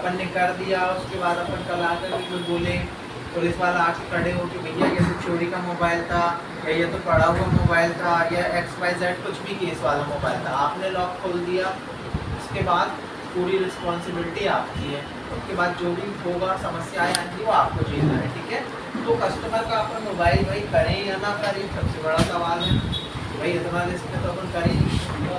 अपन ने कर दिया, उसके बाद अपन कल आकर के कोई बोले, पुलिस वाला आके खड़े हो कि भैया ये तो चोरी का मोबाइल था, या ये तो पड़ा हुआ मोबाइल था, या XYZ कुछ भी केस वाला मोबाइल था, आपने लॉक खोल दिया, उसके बाद पूरी रिस्पॉन्सिबिलिटी आपकी है। उसके बाद जो भी होगा समस्याएं आएंगी वो आपको झेलना है, ठीक है। तो कस्टमर का अपन मोबाइल भाई करें या ना करें, सबसे बड़ा सवाल है भाई। इतना रिस्क है तो अपन करें।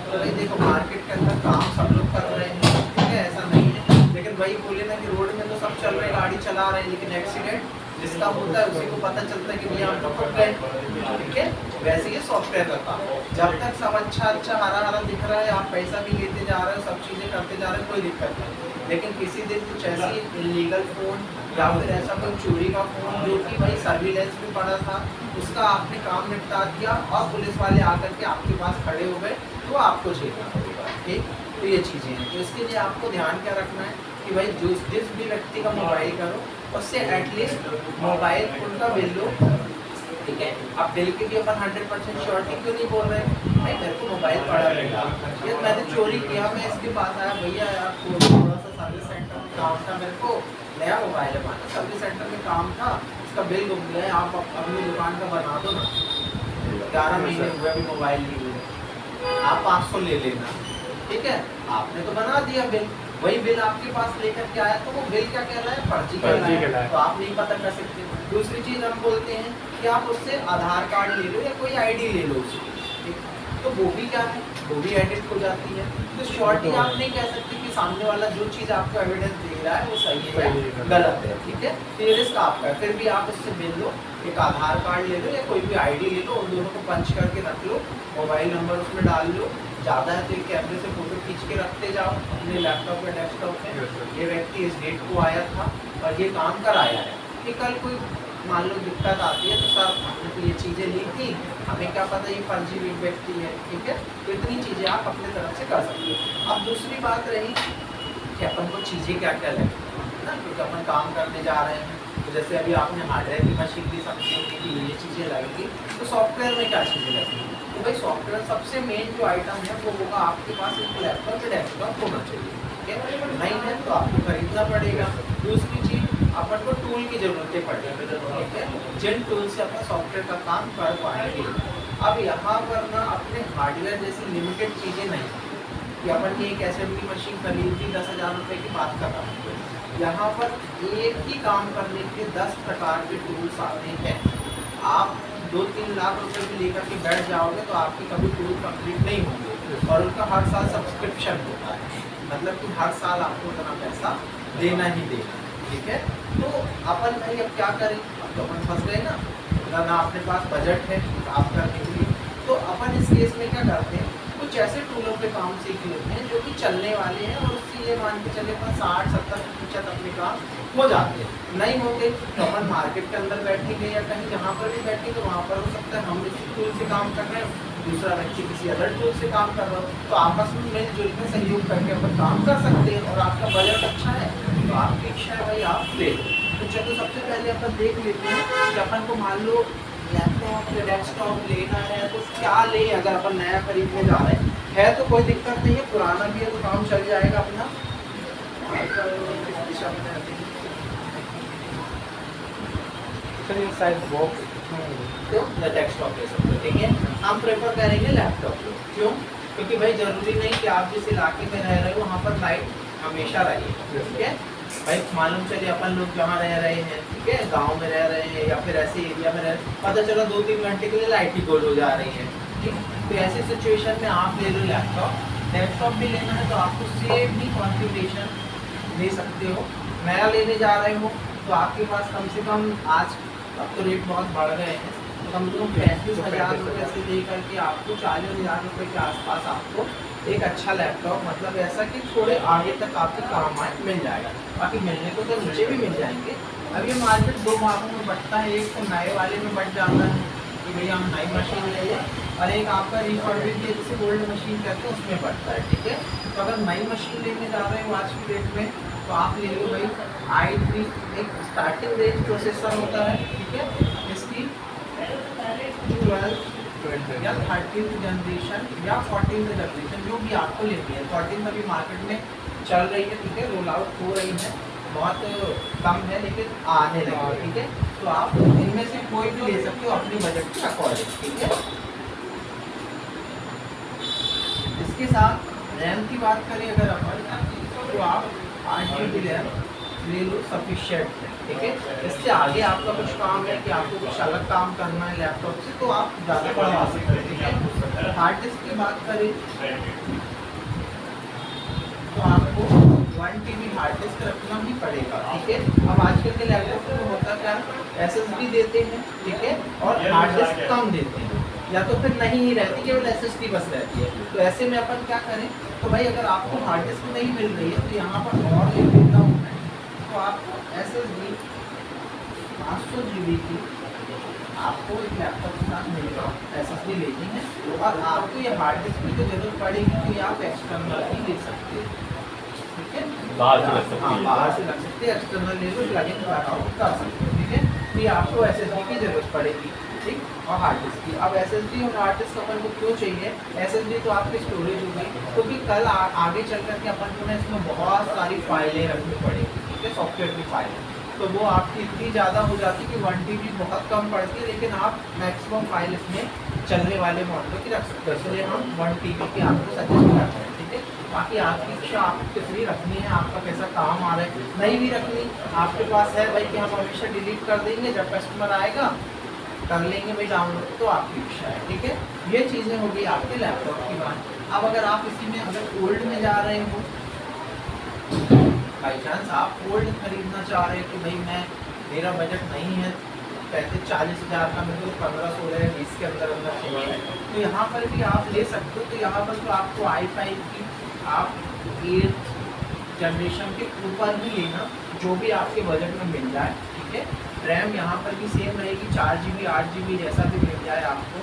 तो भाई देखो मार्केट के अंदर काम सब लोग कर रहे हैं, ठीक है, ऐसा नहीं है, लेकिन वही बोले ना कि रोड में तो सब चल रहे हैं, गाड़ी चला रहे हैं, लेकिन एक्सीडेंट जिसका होता है उसी को पता चलता है कि भैया हम तो ठुक गए, ठीक है। वैसे ही सॉफ्टवेयर का काम, जब तक सब अच्छा हरा हरा दिख रहा है, आप पैसा भी लेते जा रहे हो, सब चीज़ें करते जा रहे हो, कोई दिक्कत नहीं। लेकिन किसी दिन कुछ ऐसी इलीगल फ़ोन या फिर ऐसा कोई चोरी का फ़ोन जो कि भाई सर्विलेंस में पड़ा था, उसका आपने काम निपटा दिया और पुलिस वाले आकर के आपके पास खड़े हो गए, तो आपको झेलना पड़ेगा, ठीक। तो ये चीज़ें हैं, तो इसके लिए आपको ध्यान क्या रखना है कि भाई जिस भी व्यक्ति का मोबाइल करो उससे एटलीस्ट मोबाइल फ़ोन का बिल लो, ठीक है। अब बिल के लिए अपन 100% श्योरिटी क्यों नहीं बोल रहे हैं भाई, मेरे को मोबाइल पड़ा रहेगा, ये मैंने चोरी किया, मैं इसके पास आया, भैया आपको थोड़ा सा सर्विस सेंटर में काम था, मेरे को नया मोबाइल है, माना सर्विस सेंटर में काम था, इसका बिल गुम गया है, आप अपनी दुकान का बना दो ना, 11 महीने हुए अभी मोबाइल नहीं हुए, आप 500 ले लेना, ठीक है। आपने तो बना दिया बिल, वही बिल आपके पास लेकर के आया, तो वो बिल क्या कह रहा है, फर्जी कह रहा है, तो आप नहीं पता कर सकते। दूसरी चीज़ हम बोलते हैं कि आप उससे आधार कार्ड ले लो या कोई आईडी ले लो उसकी, ठीक, तो वो भी क्या है, वो भी एडिट हो जाती है। तो श्योरिटी आप नहीं कह सकते कि सामने वाला जो चीज़ आपको एविडेंस दे रहा है वो सही है या गलत है, ठीक है। तो ये रिस्क आपका है, फिर भी आप उससे मिल लो, एक आधार कार्ड ले लो या कोई भी आईडी ले लो, उन दोनों को पंच करके रख लो, मोबाइल नंबर उसमें डाल लो, ज़्यादा है तो एक कैमरे से फ़ोटो खींच के रखते जाओ अपने लैपटॉप या डेस्कटॉप में, ये व्यक्ति इस डेट को आया था और ये काम कर आया है, कि कल कोई मान लो दिक्कत आती है तो सर हमने तो ये चीज़ें ली थी, हमें क्या पता ये फर्जी व्यक्ति है, ठीक है। तो इतनी चीज़ें आप अपने तरफ से कर सकते हो। अब दूसरी बात रही कि अपन को चीज़ें क्या क्या लगती है ना, क्योंकि अपन काम करने जा रहे हैं, तो जैसे अभी आपने हार्डवेयर की मशीन भी समझी कि ये चीज़ें लगेंगी, तो सॉफ्टवेयर में क्या चीज़ें लगेंगी, तो भाई सॉफ्टवेयर सबसे मेन जो आइटम है वो होगा आपके पास एक लैपटॉप या डेस्कटॉप होना चाहिए, ठीक है। नहीं है तो आपको खरीदना पड़ेगा। दूसरी चीज़ अपन को टूल की ज़रूरतें पड़ेगी, ठीक है, जिन टूल से अपन सॉफ्टवेयर का काम कर पाएंगे। अब यहाँ पर ना अपने हार्डवेयर जैसी लिमिटेड चीज़ें नहीं कि अपन ने एक असेंबली मशीन खरीदी 10,000 रुपये की बात कर रहा हूँ, यहाँ पर एक ही काम करने के 10 प्रकार के टूल्स आते हैं। आप 2-3 लाख रुपए भी लेकर के बैठ जाओगे तो आपके कभी टूल कंप्लीट नहीं होंगे, और उनका हर साल सब्सक्रिप्शन होता है, मतलब कि हर साल आपको उतना पैसा देना ही देना, ठीक है। तो अपन भाई अब क्या करें, अब तो अपन फंस गए ना अपने पास बजट है काम करने के लिए, तो अपन इस केस में क्या करते हैं, कुछ ऐसे टूलों पे काम सीख लेते हैं जो कि चलने वाले हैं, और उससे ये मान के चले अपन 60-70% अपने काम हो जाते हैं। नहीं होंगे तो अपन मार्केट के अंदर बैठेंगे या कहीं जहाँ पर भी बैठेंगे वहाँ पर हो सकता है हम इसी टूल से काम कर रहे हो, दूसरा व्यक्ति किसी अदर टूल से काम कर रहा हो, तो आपस में मिलजुल के सहयोग करके अपन काम कर सकते हैं, और आपका बजट अच्छा है तो आपकी इच्छा है भाई आप ले लो। तो चलो सबसे पहले अपन देख लेते हैं कि अपन को मान लो लैपटॉप या डेस्कटॉप लेना है तो क्या ले, अगर अपन नया खरीदने जा रहे हैं तो कोई दिक्कत नहीं है, पुराना भी है तो काम चल जाएगा अपना। डेस्कटॉप ले सकते हो, ठीक है। हम प्रेफर करेंगे लैपटॉप, क्यों, क्योंकि भाई जरूरी नहीं कि आप जिस इलाके में रह रहे हो वहाँ पर लाइट हमेशा रही, ठीक है। भाई मालूम चले अपन लोग जहाँ रह रहे हैं, ठीक है, गांव में रह रहे हैं या फिर ऐसे एरिया में रह रहे हैं, पता चला 2-3 घंटे के लिए लाइट ही गोल हो जा रही है, ठीक। तो ऐसी सिचुएशन में आप ले लो लैपटॉप। डेस्कटॉप भी लेना है तो आपको सेम ही कॉन्फ़िगरेशन ले सकते हो। नया लेने जा रहे हो तो आपके पास कम से कम आज अब तो रेट बहुत बढ़ गए हैं, तो कम से कम 35,000 रुपये से लेकर के आपको 40,000 रुपये के आसपास आपको एक अच्छा लैपटॉप, मतलब ऐसा कि थोड़े आगे तक आपके काम आए, मिल जाएगा। बाकी मिलने को तो नीचे भी मिल जाएंगे। अब ये मार्केट 2 भागों में बढ़ता है, एक तो नए वाले में बढ़ जाता है कि भैया हम नई मशीन ले लें, और एक आपका रिफर्बिश्ड जिसे ओल्ड मशीन कहते हैं उसमें बढ़ता है, ठीक है। तो अगर नई मशीन लेने जा रहे हो आज की डेट में तो आप ले लो भाई i3, एक स्टार्टिंग रेंज प्रोसेसर होता है, ठीक है, इसकी 12 या 13th जनरेशन या 14th जनरेशन, जो भी आपको लेनी है। 14th अभी मार्केट में चल रही है, ठीक है, रोल आउट हो रही है, बहुत कम है लेकिन आने लगी है, ठीक है। तो आप इनमें से कोई भी ले सकते हो अपने बजट के अकॉर्डिंग, ठीक है। इसके साथ रैम की बात करें अगर अपन, तो आप 8 GB रैम ले लो, सफिशिएंट है, ठीक है। इससे आगे आपका कुछ काम है कि आपको कुछ अलग काम करना है लैपटॉप से, तो आप ज़्यादा बढ़वा सकते हैं, ठीक है। हार्ड डिस्क की बात करें तो आपको 1 TB हार्ड डिस्क रखना ही पड़ेगा, ठीक है। अब आजकल के लैपटॉप में होता क्या, SSD देते हैं, ठीक है, और हार्ड डिस्क कम देते हैं, या तो फिर नहीं ही रहती, केवल SSD बस रहती है। तो ऐसे में अपन क्या करें, तो भाई अगर आपको हार्ड डिस्क नहीं मिल रही है तो यहाँ पर और ले लेता हूँ मैं, तो आपको SSD 500 GB की आपको एक लैपटॉप के साथ मिलेगा, SSD लेनी है, और आपको ये हार्ड डिस्क की तो जरूरत पड़ेगी, तो ये आप एक्सटर्नल ही ले सकते हैं, ठीक है। बाहर से लग सकती है, बाहर से लग सकते हैं, एक्सटर्नल ले लो, प्लग इन कर सकते हो, ठीक है। तो ये आपको SSD की जरूरत पड़ेगी, ठीक, और हार्ड डिस्क की। अब SSD और हार्ड डिस्क अपन को क्यों चाहिए, SSD तो आपकी स्टोरेज होगी, क्योंकि कल आगे चल करके अपन को ना इसमें बहुत सारी फाइलें रखनी पड़ेगी, ठीक है, सॉफ्टवेयर की फाइलें, तो वो आपकी इतनी ज़्यादा हो जाती है कि 1 TB बहुत कम पड़ती है, लेकिन आप मैक्सिमम फाइल इसमें चलने वाले मॉडल की रख सकते हो, इसलिए हम 1 TB की आपको सजेस्ट करते हैं, ठीक है। बाकी आपकी इच्छा, आपको कितनी रखनी है, आपका कैसा काम आ रहा है, नहीं भी रखनी आपके पास है भाई कि हम हमेशा डिलीट कर देंगे, जब कस्टमर आएगा कर लेंगे भाई डाउनलोड, तो आपकी इच्छा है, ठीक है। ये चीज़ें होगी आपके लैपटॉप की बात। अब अगर आप इसी में अगर ओल्ड में जा रहे हो, बाई चांस आप ओल्ड खरीदना चाह रहे हो कि भाई मेरा बजट नहीं है, कहते 40,000 का, मेरे को 15, 16 या 20 के अंदर चाहिए, तो यहाँ पर भी आप ले सकते हो। तो यहाँ पर तो आपको i5 की आप 8th जनरेशन के ऊपर भी लेना, जो भी आपके बजट में मिल जाए, ठीक है। रैम यहाँ पर भी सेम रहेगी, 4 GB 8 GB जैसा भी मिल जाए आपको,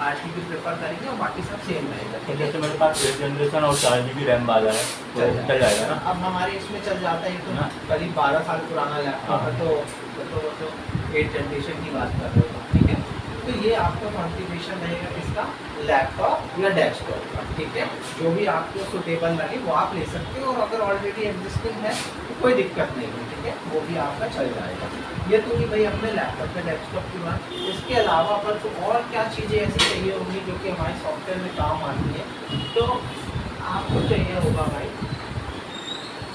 8 GB प्रेफर करेंगे, और बाकी सब सेम रहेगा, तो जैसे मेरे पास 8 जनरेशन और 4 GB रैम वाला है, चल जाएगा ना। अब हमारे इसमें चल जाता है, तो करीब 12 साल पुराना लैपटॉप है, तो 8 जनरेशन की बात कर रहे हो, ठीक है। तो ये आपका कॉन्फ़िगरेशन रहेगा किसका, लैपटॉप या डेस्कटॉप का, ठीक है। जो भी आपको सुटेबल लगे वो आप ले सकते हो, और अगर ऑलरेडी एग्जिस्टिंग है तो कोई दिक्कत नहीं है, ठीक है, वो भी आपका चल जाएगा। ये तो नहीं भाई अपने लैपटॉप या डेस्कटॉप की बात। इसके अलावा पर तो और क्या चीज़ें ऐसी चाहिए होंगी जो कि हमारे सॉफ्टवेयर में काम आती है, तो आपको चाहिए होगा भाई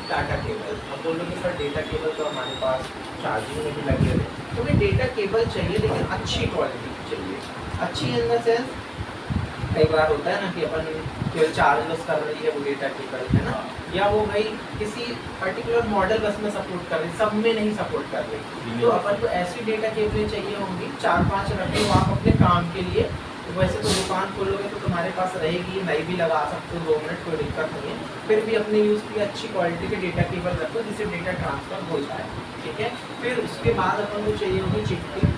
डाटा केबल। अब बोलोगे सर डेटा केबल तो हमारे पास चार्जिंग में भी लगे हुए, तो भाई डेटा केबल चाहिए, लेकिन अच्छी क्वालिटी की चाहिए। अच्छी इन द सेंस, कई बार होता है ना कि अपन केवल चार्जलेस कर रही है वो डेटा केबल, है ना, या वो भाई किसी पर्टिकुलर मॉडल बस में सपोर्ट कर रही, सब में नहीं सपोर्ट कर रही, तो अपन को ऐसी डेटा केबल चाहिए होंगी, 4-5 रखे हो आप अपने काम के लिए। तो वैसे तो दुकान खोलोगे तो तुम्हारे पास रहेगी, नई भी लगा सकते हो 2 मिनट, कोई दिक्कत नहीं है, फिर भी अपने यूज़ की अच्छी क्वालिटी के डेटा केबल रखो जिससे डेटा ट्रांसफ़र हो जाए, ठीक है। फिर उसके बाद अपन को चाहिए होगी चिमटी।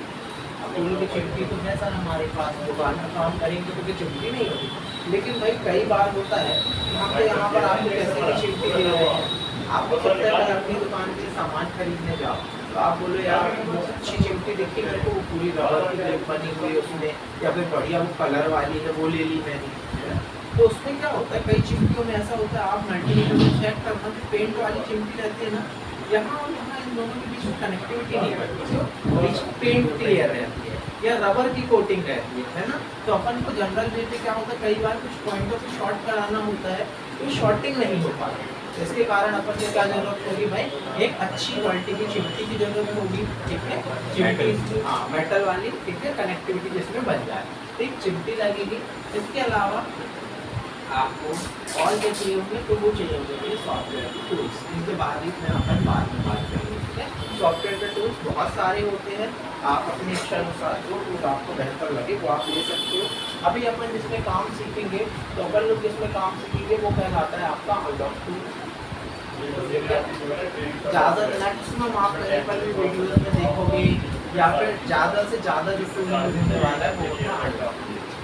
अब बोलोगे चिमटी तो है सर हमारे पास, दुकान में काम करेंगे तो चिमटी नहीं होगी, लेकिन भाई कई बार होता है हम तो यहाँ पर आपको पैसे की चिमटी दे रहे हैं, आपको सबसे पहले अपनी दुकान से सामान खरीदने जाओ तो आप बोलो यार बहुत अच्छी चिमटी देखी मेरे को, वो पूरी रबर की क्लिप बनी हुई है उसमें, या फिर बढ़िया वो कलर वाली है वो ले ली मैंने। तो उसमें क्या होता है, कई चिमटियों में ऐसा होता है, आप मल्टीमीटर में चेक करना कि पेंट वाली चिमटी रहती है ना, यहाँ और यहाँ इन दोनों के बीच में कनेक्टिविटी नहीं रहती, बीच में पेंट क्लियर रहती है या रबर की कोटिंग रहती है ना। तो अपन को जनरल वे पे क्या होता है, कई बार कुछ पॉइंटों से शॉर्ट कराना होता है, तो शॉर्टिंग नहीं हो पाती, इसके कारण अपन को क्या जरूरत होगी भाई, एक अच्छी क्वालिटी की चिमटी की जरूरत होगी, ठीक है, चिमटी, हाँ मेटल वाली, ठीक है, कनेक्टिविटी जिसमें बन जाए, ठीक, चिमटी लगेगी। इसके अलावा आपको और क्या चाहिए होंगे, तो वो चाहिए होंगे सॉफ्टवेयर के टूल्स, इनके बारे में अपन बाद में बात करेंगे, ठीक है। सॉफ्टवेयर के टूल्स बहुत सारे होते हैं, आप अपनी इच्छा अनुसार जो टूल आपको बेहतर लगे वो आप ले सकते हो। अभी अपन जिसमें काम सीखेंगे, तो अपन लोग जिसमें काम सीखेंगे वो कहलाता है आपका अडोब टूल। ज़्यादा मैक्सिमम आप कहीं पर भी वीडियोज़ में देखोगे, या फिर ज़्यादा से ज़्यादा जो टूल मिलने वाला है वो होता है अडोब,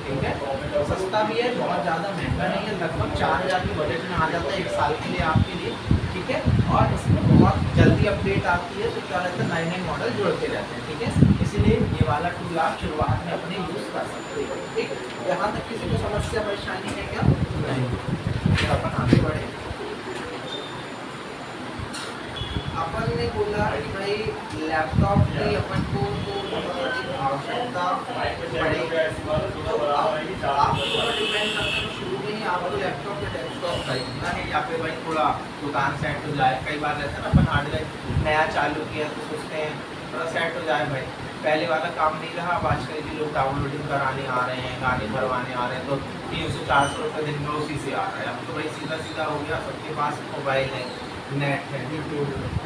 ठीक है। तो सस्ता भी है, बहुत ज़्यादा महंगा नहीं है, लगभग 4,000 के बजट में आ जाता है 1 साल के लिए आपके लिए, ठीक है। और इसमें बहुत जल्दी अपडेट आती है, तो क्या रहता है नए नए मॉडल जुड़ते रहते हैं, ठीक है। इसलिए ये वाला टूल आप शुरुआत में अपने यूज़ कर सकते हो। ठीक, यहाँ तक किसी को समस्या परेशानी है क्या? नहीं। तो अपन आगे बढ़े। अपन ने बोला कि भाई लैपटॉप की अपन को तो बहुत अधिक आवश्यकता पड़ेगी, तो आपको डिपेंड करता है शुरू में ही आपको लैपटॉप या डेस्कटॉप खरीदना है या फिर भाई थोड़ा दुकान सेट हो जाए। कई बार रहता है ना अपन हार्डवेयर नया चालू किया तो सोचते हैं थोड़ा सेट हो जाए भाई, पहले वाला काम नहीं रहा। अब आजकल के लोग डाउनलोडिंग कराने आ रहे हैं, गाने भरवाने आ रहे हैं, तो 300-400 रुपये दिन में उसी से आ रहा है। अब तो भाई सीधा सीधा हो गया, सबके पास मोबाइल है, नेट है, यूट्यूब है।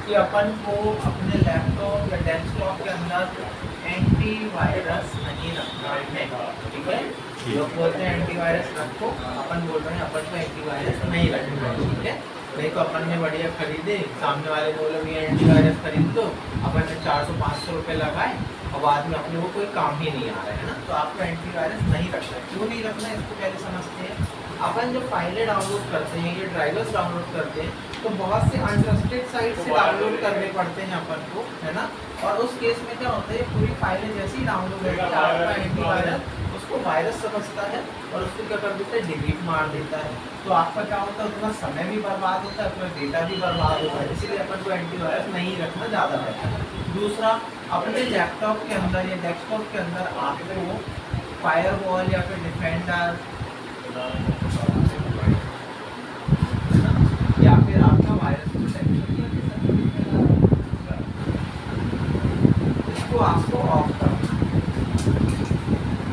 कि अपन को अपने लैपटॉप या डेस्कटॉप के अंदर एंटीवायरस नहीं रखना है। ठीक है, लोग बोलते हैं एंटीवायरस रखो, अपन बोल रहे हैं अपन को एंटीवायरस नहीं रखना है। ठीक है, नहीं तो अपन ने बढ़िया खरीदे, सामने वाले बोले भी एंटीवायरस खरीद दो, अपन ने 400-500 रुपये लगाए और बाद में अपने को कोई काम ही नहीं आ रहा है ना। तो आपको एंटीवायरस नहीं रखना है। क्यों नहीं रखना है इसको पहले समझते हैं। अपन जब फाइलें डाउनलोड करते हैं या ड्राइवर्स डाउनलोड करते हैं तो बहुत से अनट्रस्टेड साइट से डाउनलोड करने पड़ते हैं अपन को, है ना। और उस केस में क्या होता है, पूरी फाइलें जैसे ही डाउनलोड होती है आपका एंटीवायरस उसको वायरस समझता है और उसको क्या कर देता है, डिलीट मार देता है। तो आपका क्या होता है, उतना समय भी बर्बाद होता है, अपना डेटा भी बर्बाद होता है। इसीलिए अपन को एंटीवायरस नहीं रखना ज़्यादा बेहतर है। दूसरा, अपने लैपटॉप के अंदर या डेस्कटॉप के अंदर आपको फायरवॉल या फिर डिफेंडर या फिर आपका वायरस प्रोटेक्शन इसको आपको ऑफ करना।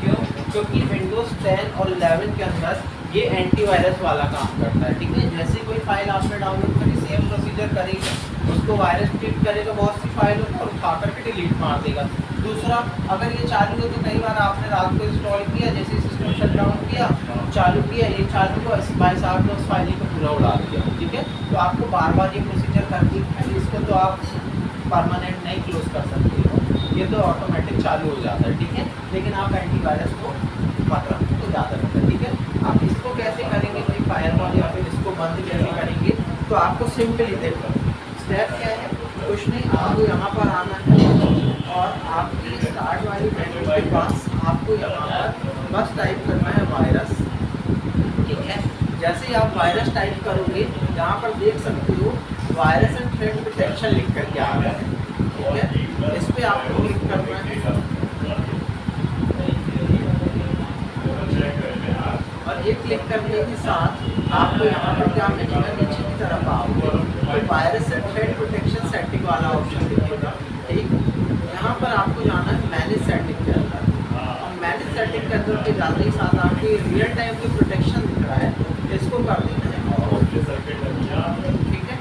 क्यों? क्योंकि विंडोज 10 और 11 के अंदर ये एंटीवायरस वाला काम करता है। ठीक है, जैसे कोई फाइल आपने डाउनलोड करी सेम प्रोसीजर करेगा, उसको वायरस ट्रीट करेगा, बहुत सी फाइल और उठा करके डिलीट मार देगा। दूसरा, अगर ये चालू है तो कई बार आपने रात को इंस्टॉल किया, जैसे सिस्टम शट डाउन किया, चालू किया, ये चालू हुआ, भाई साहब ने उस फाइल को पूरा उड़ा दिया। ठीक है, तो आपको बार बार ये प्रोसीजर करनी है। इसको तो आप परमानेंट नहीं क्लोज कर सकते हो, ये तो ऑटोमेटिक चालू हो जाता है। ठीक है, लेकिन आप एंटीवायरस को मत रखो तो ज़्यादा बेहतर। ठीक है, आप इसको कैसे करेंगे भाई फायरवॉल या फिर इसको बंद कैसे करेंगे, तो आपको सिंपली देखो स्टेप क्या है, कुछ नहीं, आपको यहाँ पर आना है और आपकी स्टार्ट वाली मेन्यू के पास आपको यहाँ पर बस टाइप करना है वायरस। ठीक है, जैसे ही आप वायरस टाइप करोगे यहाँ पर देख सकते हो वायरस एंड थ्रेट प्रोटेक्शन लिख करके आ रहा है। ठीक है, इस पर आपको क्लिक करना है और ये क्लिक करने के साथ आपको यहाँ पर क्या मिलेगा, नीचे की तरफ आओगे तो virus and threat protection setting वाला ऑप्शन दिखेगा। ठीक, यहाँ पर आपको जाना है मैनेज सेटिंग के अंदर और मैनेज सेटिंग के अंदर के जाते ही साथ आपके रियल टाइम की प्रोटेक्शन दिख रहा है, इसको कर देना है। ठीक है,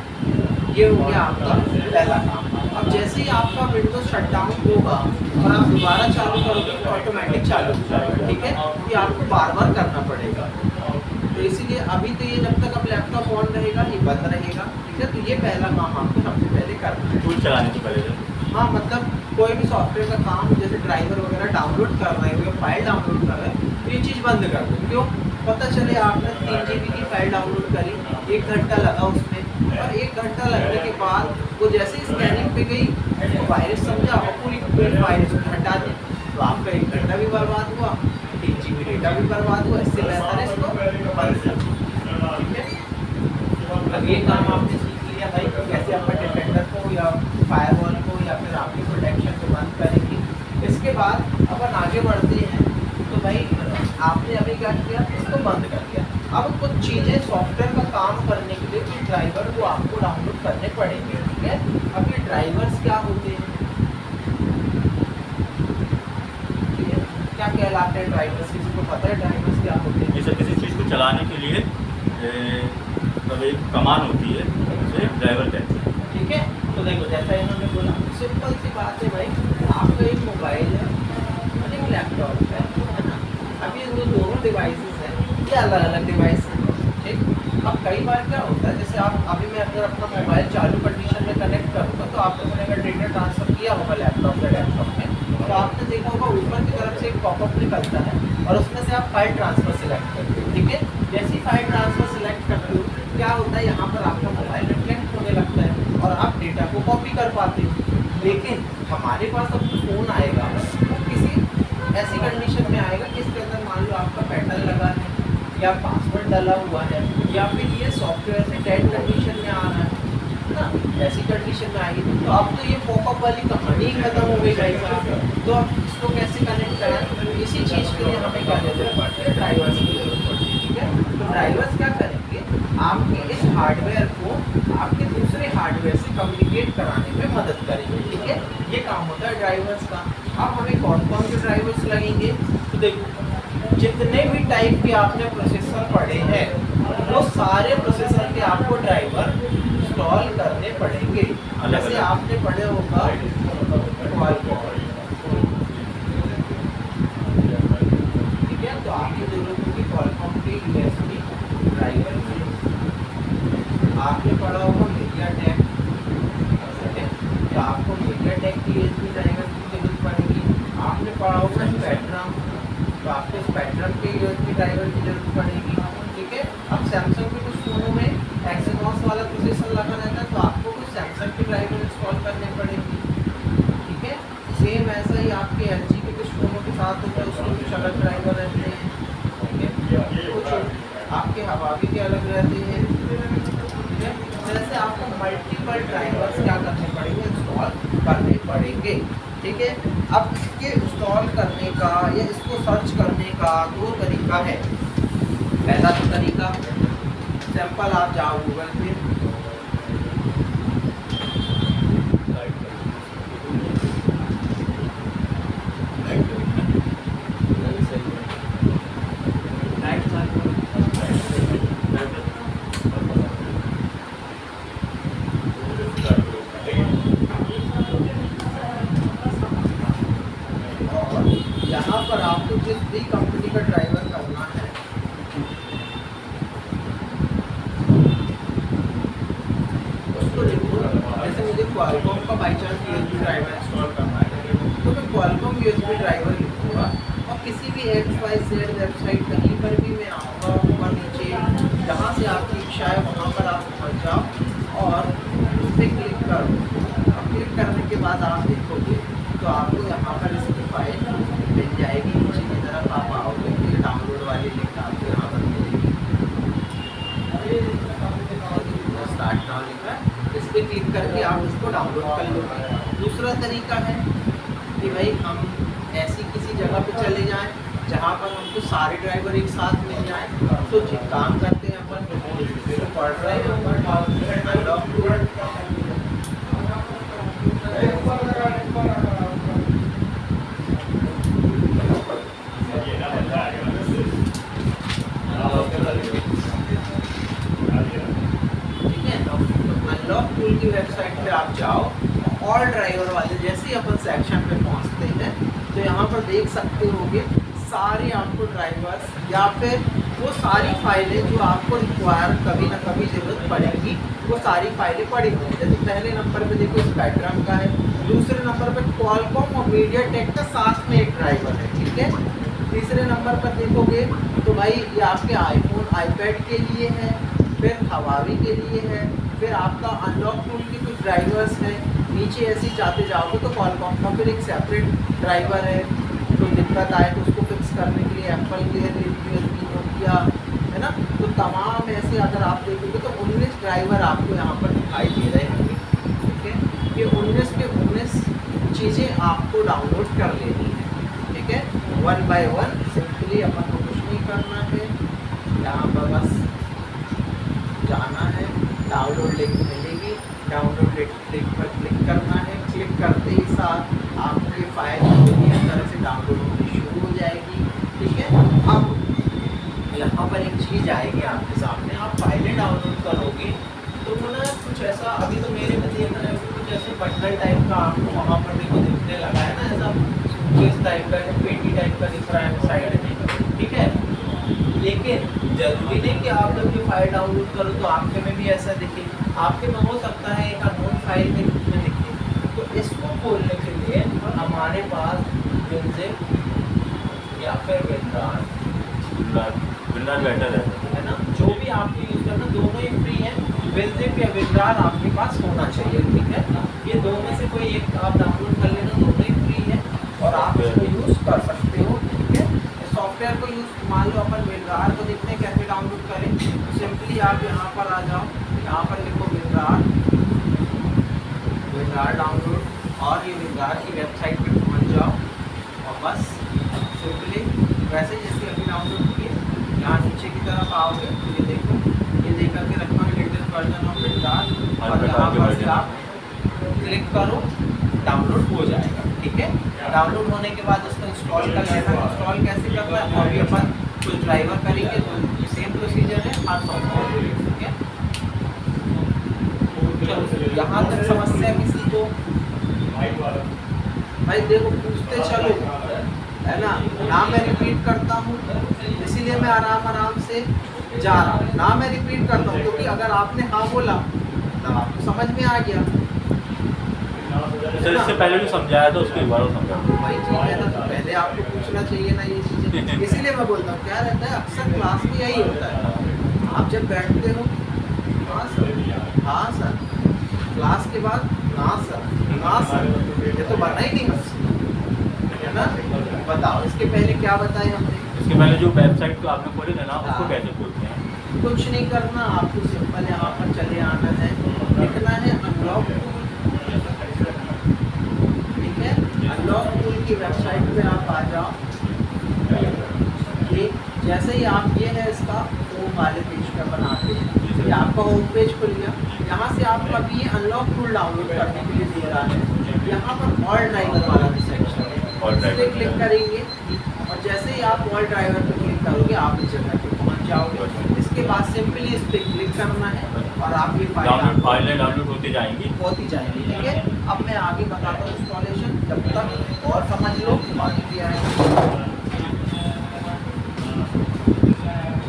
ये हो गया आपका पहला काम। अब जैसे ही आपका विंडोज शटडाउन होगा और आप दोबारा चालू करोगे तो ऑटोमेटिक चालू हो जाएगा। ठीक है, ये आपको बार बार करना पड़ेगा। तो इसीलिए अभी तो ये जब तक अब लैपटॉप ऑन रहेगा ये बंद रहेगा। ठीक है, तो ये पहला काम आपको सबसे पहले करना है टूल चलाने से पहले। हाँ, मतलब कोई भी सॉफ्टवेयर का काम जैसे ड्राइवर वगैरह डाउनलोड कर रहे हो या फाइल डाउनलोड कर रहे हैं तो ये चीज़ बंद कर दो। क्यों? पता चले आपने 3 GB की फाइल डाउनलोड करी, 1 घंटा लगा उसमें, और 1 घंटा लगने के बाद वो जैसे ही स्कैनिंग पे गई तो वायरस समझा और पूरी फाइल उसको हटा दी, तो आपका 1 घंटा भी बर्बाद हुआ, 3 GB डेटा भी बर्बाद हुआ। इससे बेहतर है इसको बंद कर दो। ठीक है, अब ये काम आपने सीख लिया भाई कैसे आपका डिफेंडर को या फायरवॉल को या फिर आपकी प्रोटेक्शन को बंद करेंगे। इसके बाद अपन आगे बढ़ते हैं तो भाई आपने अभी क्या किया, इसको बंद कर दिया। अब कुछ चीज़ें सॉफ्टवेयर का काम करने के लिए कुछ ड्राइवर को आपको डाउनलोड करने पड़ेंगे। ठीक है, अब ये ड्राइवर्स क्या होते हैं, ठीक है, क्या कहलाते हैं ड्राइवर्स, किसी को पता है ड्राइवर्स क्या होते हैं? जैसे किसी चीज़ को चलाने के लिए मतलब एक कमान होती है, उसे ड्राइवर कहते हैं। ठीक है, तो देखो जैसा इन्होंने बोला, सिंपल सी बात है भाई, आपका एक मोबाइल है और एक लैपटॉप है ना। अभी ये दोनों डिवाइसेस हैं, ये अलग अलग डिवाइस है। ठीक, अब कई बार क्या होता है, जैसे आप अभी मैं अगर अपना मोबाइल चालू कंडीशन में कनेक्ट करूँगा तो आपने अगर डेटा ट्रांसफ़र किया होगा लैपटॉप या लैपटॉप में, तो आपने देखा होगा ऊपर की तरफ से एक पॉपअप निकलता है और उसमें से आप फाइल ट्रांसफ़र सिलेक्ट करते हो। ठीक है, जैसे ही फाइल ट्रांसफ़र सिलेक्ट करते हो क्या होता है, यहाँ पर आपका मोबाइल रिफ्लेक्ट होने लगता है और आप डेटा को कॉपी कर पाते हो। लेकिन हमारे पास अब जो फ़ोन आएगा वो किसी ऐसी कंडीशन में आएगा जिसके अंदर मान लो आपका पैटर्न लगा है या पासवर्ड डाला हुआ है या फिर ये सॉफ्टवेयर से डेड कंडीशन में आ रहा है ना, ऐसी कंडीशन में आएगी तो अब तो ये पॉपअप वाली कहानी ही खत्म हो गई भाई साहब। तो अब इसको कैसे कनेक्ट कराएं, इसी चीज़ के लिए हमें क्या जरूरत पड़ती है, ड्राइवर्स की जरूरत पड़ती है। ठीक है, तो ड्राइवर्स क्या करेंगे, आपके इस हार्डवेयर को आपके दूसरे हार्डवेयर से कम्युनिकेट कराने में मदद करेंगे। ठीक है, ये काम होता है ड्राइवर्स का। अब हमें कौन कौन से ड्राइवर्स लगेंगे, तो देखो जितने भी टाइप के आपने प्रोसेसर पढ़े हैं वो सारे प्रोसेसर के आपको ड्राइवर इंस्टॉल करने पड़ेंगे। जैसे आपने पढ़े होगा Qualcomm, ठीक है, तो आपकी जरूरत होगी Qualcomm के USB ड्राइवर की। आपने पढ़ा होगा MediaTek, ठीक है, तो आपको MediaTek की USB ड्राइवर की जरूरत पड़ेगी। आपने पढ़ा होगा Spectrum, तो आपको Spectrum के USB ड्राइवर की जरूरत पड़ेगी। ठीक है, अब सैमसंग के कुछ फ़ोनों में एक्सिनोस वाला प्रोसेसर लगा रहता है तो आपको कुछ सैमसंग की ड्राइवर इंस्टॉल करने पड़ेंगी। ठीक है, सेम ऐसा ही आपके LG के कुछ फ़ोनों के साथ होता है, उसमें कुछ अलग ड्राइवर रहते हैं। ठीक है, कुछ आपके हवावी के अलग रहते हैं। ठीक है, जैसे आपको मल्टीपल ड्राइवर्स क्या करने पड़ेंगे, इंस्टॉल करने पड़ेंगे। ठीक है, अब इसके इंस्टॉल करने का या इसको सर्च करने का दो तरीका है। पहला तो तरीका सिंपल, आप जाओ गूगल पे, यहाँ पर आपको जिस भी कंपनी का ड्राइवर करना है उसको लिखो। जैसे मुझे Qualcomm का by chance USB driver install करना है तो मैं Qualcomm USB ड्राइवर लिखूँगा और किसी भी XYZ वेबसाइट कहीं पर भी मैं आऊँगा, ऊपर नीचे जहाँ से आपकी इच्छा है वहाँ पर आप पहुँच जाओ और उस पर क्लिक करो। अब क्लिक करने के बाद आप देखोगे तो आपको यहाँ पर इसकी फाइल मिल जाएगी। नीचे की तरफ आप आओगे तो डाउनलोड वाली लिंक आपको यहाँ पर मिलेगी, स्टार्ट नाउ लिखा है, इस पर क्लिक करके आप इसको डाउनलोड कर लोगे। दूसरा तरीका है कि भाई हम ऐसी किसी जगह पे चले जाएं जहाँ पर हमको सारे ड्राइवर एक साथ मिल जाएं, तो जो काम करते हैं अपन पढ़ रहे हैं अनलॉक टूल की वेबसाइट पे आप जाओ, ऑल ड्राइवर वाले जैसे ही अपन सेक्शन पे पहुंचते हैं तो यहाँ पर देख सकते होगे सारे आपको ड्राइवर्स या फिर वो सारी फाइलें जो आपको रिक्वायर कभी ना कभी ज़रूरत पड़ेगी, वो सारी फाइलें पड़ी हुई हैं। जैसे पहले नंबर पे देखो स्पेक्ट्रम का है, दूसरे नंबर पे Qualcomm और MediaTek का साथ में एक ड्राइवर है। ठीक है, तीसरे नंबर पर देखोगे तो भाई ये आपके आईफोन आईपैड के लिए है, फिर हवावी के लिए है, फिर आपका अनलॉक टूल के कुछ ड्राइवर्स हैं। नीचे ऐसे ही जाते जाओगे तो Qualcomm का फिर एक सेपरेट ड्राइवर है, तो दिक्कत आए तो उसको फिक्स करने के लिए एप्पल के USB नोकिया है ना। तो तमाम ऐसे अगर आप देखोगे तो 19 ड्राइवर आपको यहाँ पर दिखाई दे रहे होंगे। ठीक है, ये 19 के 19 चीज़ें आपको डाउनलोड कर लेनी है। ठीक है, 1 बाय 1 सिंपली अपन को कुछ नहीं करना है, यहाँ पर बस जाना है, डाउनलोड लिंक मिलेगी, डाउनलोड लिंक पर क्लिक करना है। क्लिक करते ही साथ आपको ये फाइल पूरी तरह से डाउनलोड होनी शुरू हो जाएगी। ठीक है, अब यहाँ पर एक चीज़ आएगी आपके सामने, आप फाइलें डाउनलोड करोगे तो वो ना कुछ ऐसा, अभी तो मेरे में देखा है कुछ ऐसे बंडल टाइप का आपको वहाँ पर देखो दिखने लगा है ना, ऐसा सूटकेस टाइप का, पेटी टाइप का दिख रहा है साइड में। ठीक है, लेकिन जरूरी नहीं कि आप जब ये फाइल डाउनलोड करो तो आपके में भी ऐसा दिखे, आपके में हो सकता है एक अननोन फाइल में दिखे। तो इसको खोलने के लिए हमारे पास विनजिप या फिर विनरार बेटर है ना, जो भी आपको यूज़ करना, दोनों ही फ्री हैं। विनजिप या विनरार आपके पास होना चाहिए, ठीक है। ये दोनों में से कोई एक आप डाउनलोड कर लेना, दोनों ही फ्री है और आप इसको यूज़ कर सकते हो, ठीक है। सॉफ्टवेयर को यूज़, मान लो अपन विनरार को देखते हैं कैसे डाउनलोड करें। तो सिंपली आप यहाँ पर आ जाओ, यहाँ पर लिखो विनरार डाउनलोड और ये विनरार की वेबसाइट पे पहुँच जाओ और बस सिंपली वैसे जैसे अभी डाउनलोड किए, यहाँ नीचे की तरफ आओगे तो ये देखो, ये देख करके रखना है लेटेस्ट वर्जन ऑफ विनरार और यहाँ पर से आप क्लिक करो, डाउनलोड हो जाएगा, ठीक है। डाउनलोड होने के बाद उसको इंस्टॉल कर लेना। इंस्टॉल कैसे करना है, अभी अपन कुछ ड्राइवर करेंगे तो सेम प्रोसीजर है हर सॉफ्टवेयर, ठीक है। चलो यहाँ तक समस्या किसी को, भाई देखो पूछते चलो, है ना मैं रिपीट करता हूँ इसीलिए मैं आराम से जा रहा हूँ ना, मैं रिपीट करता हूँ क्योंकि अगर आपने हाँ बोला तब आपको समझ में आ गया। सर इससे पहले भी समझाया था, उसके बाद समझा वही चीज़ है ना, तो पहले आपको पूछना चाहिए ना ये चीज़ें। इसीलिए मैं बोलता हूँ क्या रहता है अक्सर क्लास में यही होता है, आप जब बैठते हो हाँ सर, हाँ सर, क्लास के बाद हाँ सर, हाँ सर, ये तो बना ही नहीं है ना। बताओ इसके पहले क्या बताए हमने, इसके पहले जो वेबसाइट को आपने खोले थे ना, उसको कैसे खोलते हैं? कुछ नहीं करना, आपको सिंपल यहाँ पर चले आना है, लिखना है अनलॉक टूल, ठीक है। अनलॉक टूल की वेबसाइट पे आप आ जाओ, ये जैसे ही आप ये है इसका होम वाले पेज पे बनाते हैं, ये आपका होम पेज खुल गया। यहाँ से आपको अभी ये अनलॉक टूल डाउनलोड करने के लिए दे रहा है, यहाँ पर ऑल ड्राइवर वाला भी सेक्शन है, इस पर क्लिक करेंगे और जैसे ही आप ऑल ड्राइवर पे क्लिक करोगे आप इस जगह पे पहुँच जाओगे। इसके बाद सिंपली इस पर क्लिक करना है और आप ये फाइलें डाउनलोड होती जाएंगी, ठीक है। अब मैं आगे बताता हूँ इंस्टॉलेशन, जब तक और समझ लो बाकी भी आएगा।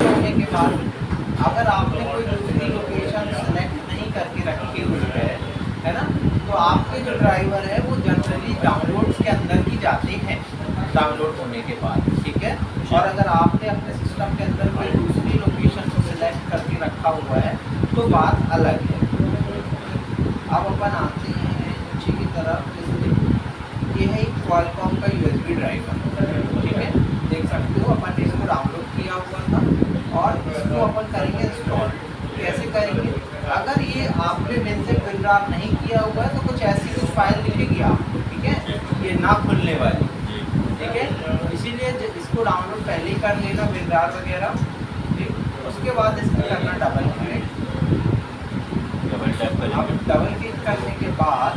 होने के बाद अगर आपने कोई दूसरी लोकेशन सेलेक्ट नहीं करके रखी हुई है ना, तो आपके जो ड्राइवर है वो जनरली डाउनलोड्स के अंदर ही जाते हैं डाउनलोड होने के बाद, ठीक है। और अगर आपने अपने सिस्टम के अंदर कोई दूसरी लोकेशन को सिलेक्ट करके रखा हुआ है तो बात अलग है। अब अपन आते हैं नीचे की तरफ, जैसे ये है क्वालकॉम का USB ड्राइवर, ठीक है, देख सकते हो अपन ने इसको डाउनलोड किया हुआ था और इसको अपन करेंगे इंस्टॉल। कैसे करेंगे, अगर ये आपने विनजिप विनरार नहीं किया हुआ है तो कुछ ऐसी कुछ फाइल दिखेगी आपको, ठीक है, ये ना खुलने वाली, ठीक है। इसीलिए इसको डाउनलोड पहले ही कर लेना विनरार वगैरह, ठीक। उसके बाद इसको करना डबल क्लिक, अब डबल क्लिक करने के बाद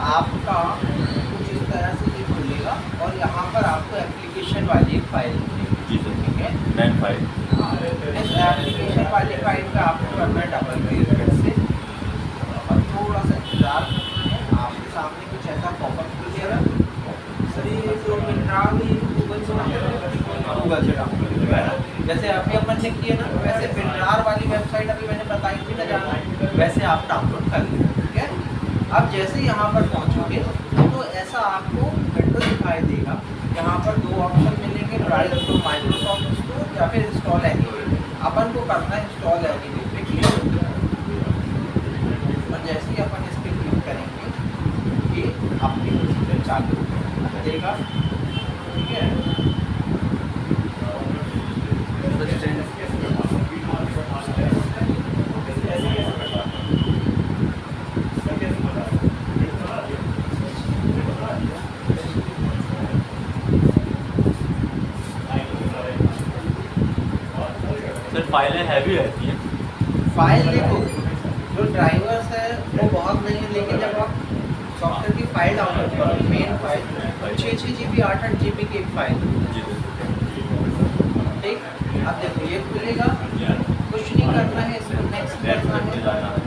आपका कुछ इस तरह से ये खुलेगा और यहाँ पर आपको एप्लीकेशन वाली एक फाइल मिलेगी, ठीक है, नैन फाइल। इस एप्लीकेशन वाली फाइल पे आपको करना है डबल क्लिक फिर से और थोड़ा सा इंतजार करना है। आपके सामने कुछ ऐसा पॉपअप खुलेगा, सर ये तो विनरार भी गूगल से डाउनलोड है ना, जैसे अभी अपन ने किया ना, वैसे विनरार वाली वेबसाइट अभी मैंने बताई थी ना जाना, वैसे आप डाउनलोड कर लेना, ठीक है। अब जैसे यहाँ पर पहुँचोगे तो ऐसा आपको विंडो दिखाई देगा, यहाँ पर दो ऑप्शन मिलेंगे, ब्राउज टू माइक्रोसॉफ्ट स्टोर या फिर इंस्टॉल एनीवे। अपन को करना है इंस्टॉल एनीवे पे क्लिक, और जैसे ही अपन इस पर क्लिक करेंगे ये आपकी प्रोसीजर चालू देगा, ठीक है। फाइलें हैवी रहती हैं, फाइल देखो जो ड्राइवर्स है वो बहुत नहीं है, लेकिन जब आप सॉफ्टवेयर की फाइल डाउनलोड करो मेन फाइल 6 GB 8 GB की एक फाइल, ठीक। अब देखो ये खुलेगा, कुछ नहीं करना है, इसको नेक्स्ट करना है,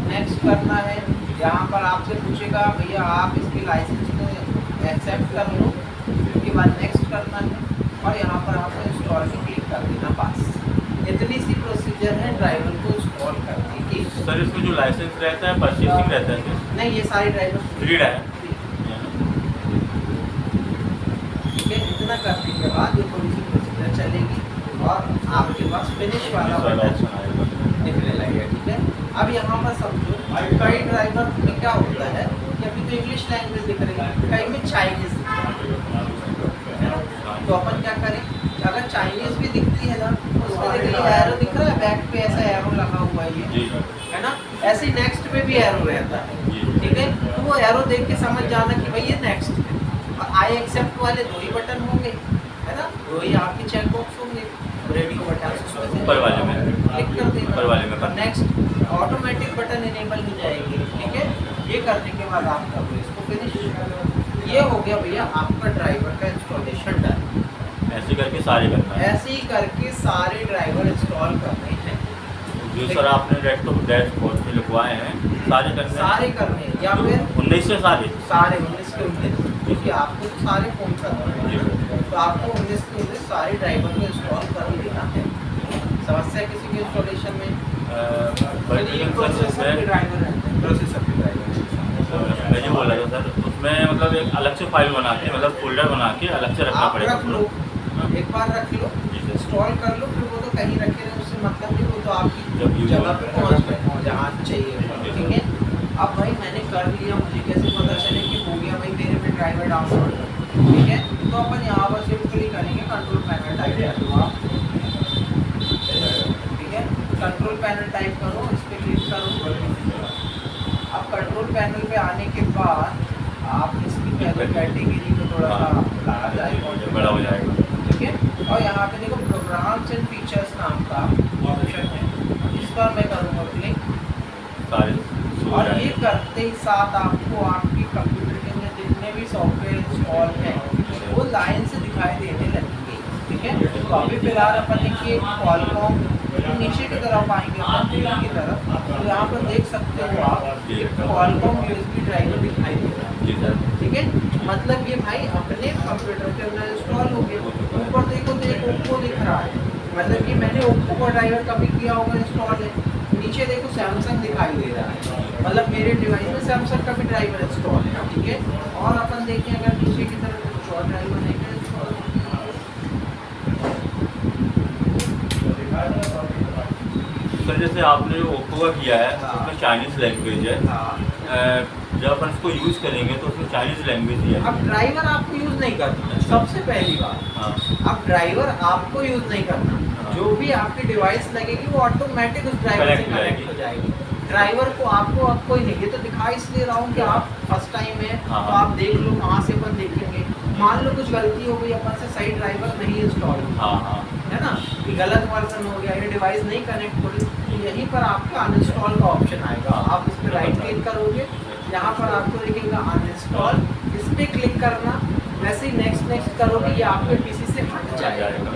नेक्स्ट करना है। यहाँ पर आपसे पूछेगा भैया आप इसकी लाइसेंस को एक्सेप्ट कर लो, उसके बाद नेक्स्ट करना है और यहाँ पर आपको इंस्टॉल में क्लिक कर देना बस। इतनी सी प्रोसीजर है ड्राइवर को इंस्टॉल करने की। सर इसमें जो लाइसेंस रहता है परचेसिंग रहता है सर? नहीं, ये सारे ड्राइवर फ्री है। ठीक है। इतना करने के बाद ये थोड़ी सी प्रोसीजर चलेगी और आपके पास फिनिश वाला ऑप्शन आएगा। दिखने लगेगा। ठीक है। अब यहाँ पर समझो कई ड्राइवर में क्या होता है कि अभी तो इंग्लिश लैंग्वेज दिख रही है, कई में चाइनीज दिख रही है ना, तो अपन क्या करें, अगर चाइनीज भी दिखती है ना तो उसमें देखिए एरो दिख रहा है, बैक पे ऐसा एरो लगा हुआ है ये, है ना, ऐसे नेक्स्ट पे भी एरो रहता है। ठीक है। तो वो एरो देख के समझ जाना कि भाई ये नेक्स्ट है। और आई एक्सेप्ट वाले दो ही बटन होंगे, है ना, दो ही आपके चेक बॉक्स होंगे, रेडियो बटन उसमें से ऊपर वाले में क्लिक कर देना, ऊपर वाले में और नेक्स्ट ऑटोमेटिक बटन इनेबल हो जाएगी। ठीक है। ये करने के बाद आप कर दो इसको फिनिश। ये हो गया भैया आपका ड्राइवर का इंस्टॉलेशन डन। ऐसे करके सारे करना है। ऐसे ही करके सारे ड्राइवर इंस्टॉल करने हैं। जो सर आपने डैशबोर्ड पे लिखवाए हैं सारे करने हैं? सारे करने हैं, या फिर 19 से सारे 19 के 19, क्योंकि आपको तो सारे फोन करने हैं, तो आपको 19 के 19 सारे ड्राइवर को इंस्टॉल कर लेना है। समस्या किसी के इंस्टॉलेशन में प्रोसेसर के ड्राइवर रहते हैं, प्रोसेसर के ड्राइवर। मैं ये बोल रहा था सर उसमें मतलब एक अलग से फाइल बना के मतलब फोल्डर बना के अलग से रखना आप पड़ेगा। रख लो, एक बार रख लो, इंस्टॉल कर लो, फिर वो तो कहीं रखे रहे उससे मतलब नहीं, वो तो आपकी जगह पे पहुंच गए जहाँ चाहिए। ठीक है। अब भाई मैंने कर लिया, मुझे कैसे पता चले कि हो गया भाई मेरे में ड्राइवर डाउनलोड। ठीक है। तो अपन यहाँ पर सिंपली करेंगे कंट्रोल पैनल टाइप कर दो आप। ठीक है। कंट्रोल पैनल टाइप करो, इस पर क्लिक करो। अब कंट्रोल पैनल पे आने के बाद आप इसकी पहले कैटेगरी को थोड़ा सा बढ़ा जाएगा, बड़ा हो जाएगा। ठीक है। और यहाँ पे देखो प्रोग्राम्स एंड फीचर्स नाम का ऑप्शन है, इस पर मैं करूँगा क्लिक। सारे और ये करते ही साथ आपको आपकी कंप्यूटर के अंदर जितने भी सॉफ्टवेयर इंस्टॉल हैं वो लाइन से दिखाई देने लगेंगे। ठीक है। तो अभी फिलहाल अपन देखिए कॉलकॉम नीचे की तरफ आएंगे कंप्यूटर की तरफ, तो यहाँ पर देख सकते हो आप कॉलकॉम यूएसबी ड्राइवर दिखाई दे रहा है। जी सर। ठीक है। मतलब ये भाई अपने कंप्यूटर के अंदर इंस्टॉल हो गया। ऊपर देखो तो एक ओप्पो दिख रहा है, मतलब कि मैंने ओप्पो का ड्राइवर कभी किया होगा इंस्टॉल है। नीचे देखो सैमसंग दिखाई दे रहा है, मतलब मेरे डिवाइस में सैमसंग का भी ड्राइवर इंस्टॉल है। ठीक है। और अपन देखें अगर नीचे की तरफ कुछ और ड्राइवर है क्या इंस्टॉल, सर जैसे आपने ओप्पो का किया है उसमें चाइनीज़ लैंग्वेज है। जब अपन इसको यूज़ करेंगे तो उसमें चाइनीज़ लैंग्वेज ही है। अब ड्राइवर आपको यूज़ नहीं करना, सबसे पहली बात। हाँ। अब ड्राइवर आपको यूज़ नहीं करना, जो भी आपकी डिवाइस लगेगी वो ऑटोमेटिक उस ड्राइवर से कनेक्ट हो जाएगी। ड्राइवर को आपको अब कोई नहीं, ये तो दिखा इसलिए रहा हूँ कि आप फर्स्ट टाइम है तो आप देख लो, वहाँ से अपन देखेंगे। मान लो कुछ गलती हो गई, अपन से सही ड्राइवर नहीं इंस्टॉल हुआ, है ना, कि गलत वर्जन हो गया, ये डिवाइस नहीं कनेक्ट हो रही, तो यहीं पर आपका अनइंस्टॉल का ऑप्शन आएगा। आप इस पर राइट क्लिक करोगे, यहाँ पर आपको दिखेगा अनइंस्टॉल, इस पर क्लिक करना, वैसे ही नेक्स्ट करोगे, ये आपके पीसी से हट जाएगा।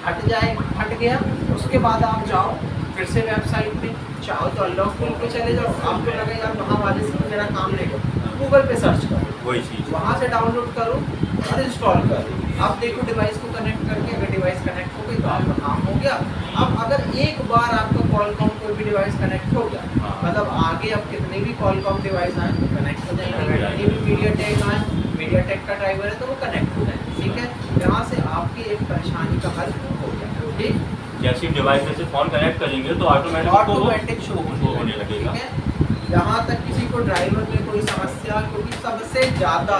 हट गया। उसके बाद आप जाओ फिर से वेबसाइट पे, चाहो तो अनलॉक टूल पे चले जाओ, आपको लगे यार वहाँ वाले से मेरा काम नहीं होगा, गूगल पे सर्च करो, वही चीज़ वहाँ से डाउनलोड करो और इंस्टॉल करो। आप देखो डिवाइस को कनेक्ट करके, अगर डिवाइस कनेक्ट हो गई तो आपका काम हो गया। अब अगर एक बार आपका कॉलकॉम कोई भी डिवाइस कनेक्ट हो गया, मतलब आगे अब कितने भी कॉलकॉम डिवाइस आए वो कनेक्ट हो जाएंगे। ये भी मीडियाटेक आए, मीडियाटेक का ड्राइवर है तो वो कनेक्ट हो जाएंगे। ठीक है। यहाँ से आपकी एक परेशानी का हल हो गया। ठीक। जैसे डिवाइस से फ़ोन कनेक्ट करेंगे तो ऑटोमेटिक शो होने लगेगा। ठीक है। यहाँ तक किसी को ड्राइवर में कोई समस्या, क्योंकि सबसे ज़्यादा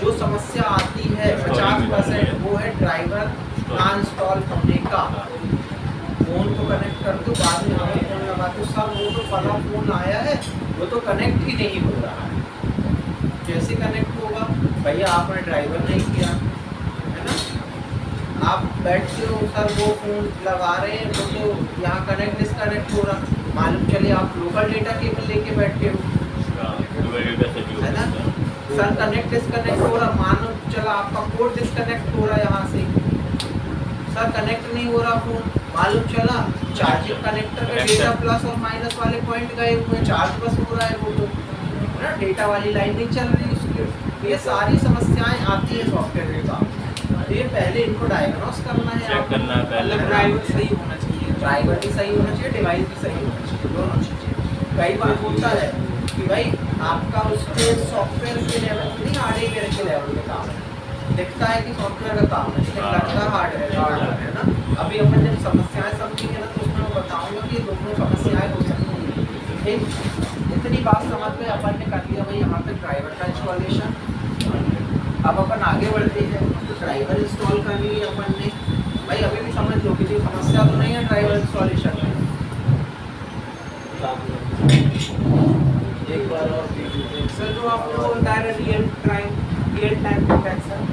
जो समस्या आती है 50% वो है ड्राइवर ना इंस्टॉल होने का। फ़ोन को कनेक्ट कर दो, बाद में हमें फ़ोन लगा दो, सब वो तो फला फ़ोन आया है वो तो कनेक्ट ही नहीं हो रहा है। कैसे कनेक्ट होगा भैया, आपने ड्राइवर नहीं किया, है ना, आप बैठते हो सर वो फ़ोन लगा रहे हैं वो तो यहाँ कनेक्ट डिसकनेक्ट हो रहा, मालूम चले आप लोकल डेटा केबल लेके बैठे हो, है ना, सर कनेक्ट डिसकनेक्ट हो रहा, मानो चला आपका कोड डिसकनेक्ट हो रहा है यहाँ से, सर कनेक्ट नहीं हो रहा फ़ोन, मालूम चला चार्जिंग कनेक्टर का डेटा प्लस और माइनस वाले पॉइंट गए हुए, चार्ज बस हो रहा है वो तो, है ना, डेटा वाली लाइन नहीं चल रही उसकी। ये सारी समस्याएं आती है सॉफ्टवेयर के साथ। ये पहले इनको डायग्नोस करना है, चेक करना है पहले। मतलब ड्राइवर सही होना चाहिए, ड्राइवर भी सही होना चाहिए, डिवाइस भी सही होना चाहिए, दोनों चीज़ें। कई बार होता है कि भाई आपका उसके सॉफ्टवेयर के लेवल पे नहीं, हार्डवेयर के लेवल पे काम है, दिखता है कि सॉफ्टवेयर का काम है लेकिन लगता हार्डवेयर है ना। अभी अपन जब समस्याएं समझेंगे ना तो उसमें मैं बताऊंगा कि दोनों समस्याएं हो सकती हैं। ठीक, इतनी बात समझ में अपन ने कर लिया भाई यहाँ पे ड्राइवर का इंस्टॉलेशन। अब अपन आगे बढ़ते हैं, तो ड्राइवर इंस्टॉल कर लिए अपन ने। भाई अभी भी समझ लो कि कोई समस्या तो नहीं है ड्राइवर इंस्टॉलेशन में। एक बार और सर जो आपने बताया रियल टाइम डिटेक्शन